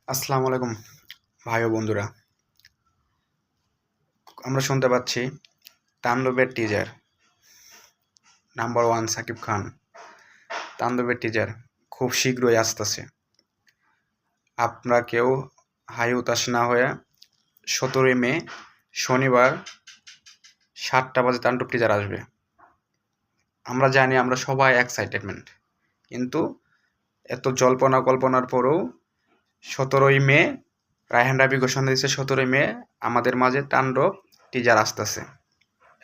আসসালামু আলাইকুম ভাই ও বন্ধুরা। আমরা শুনতে পাচ্ছি তাণ্ডবের টিজার নাম্বার 1 সাকিব খান। তাণ্ডবের টিজার খুব শীঘ্রই আসতেছে। আপনারা কেউ হাই হতাশ না হয়ে 17ই মে শনিবার 7টা বাজে তাণ্ডব টিজার আসবে। আমরা জানি আমরা সবাই এক্সাইটেডমেন্ট, কিন্তু এত জল্পনা কল্পনার পরেও 17ই মে রায়হান রাবি ঘোষণা দিয়েছে 17ই মে আমাদের মাঝে তাণ্ডব টিজার আসতেছে।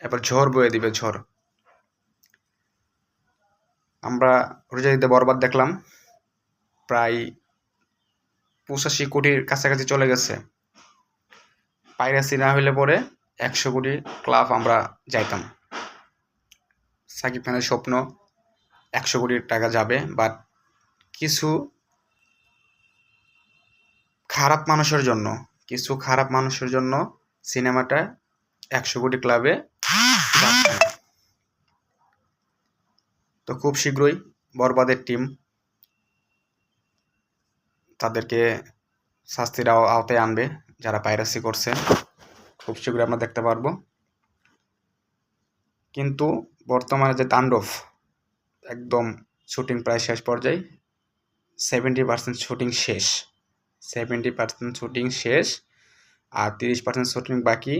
এবার ঝড় বয়ে দিবে ঝড়। আমরা রোজা ঈদে বরবাদ দেখলাম, প্রায় 85 কোটির কাছাকাছি চলে গেছে। পাইরেসি না হইলে পরে 100 কোটি ক্লাব আমরা যাইতাম। সাকিব খানের স্বপ্ন 100 কোটি টাকা যাবে, বাট কিছু খারাপ মানুষের জন্য সিনেমাটা 100 কোটি ক্লাবে যাচ্ছে না। তো খুব শীঘ্রই বরবাদের টিম তাদেরকে শাস্তির আওতায় আনবে যারা পাইরেসি করছে। খুব শীঘ্রই আমরা দেখতে পারবো। কিন্তু বর্তমানে যে তাণ্ডব একদম শুটিং প্রায় শেষ পর্যায়ে, 70% শুটিং শেষ, 70% শুটিং শেষ, আর 30% শুটিং বাকি।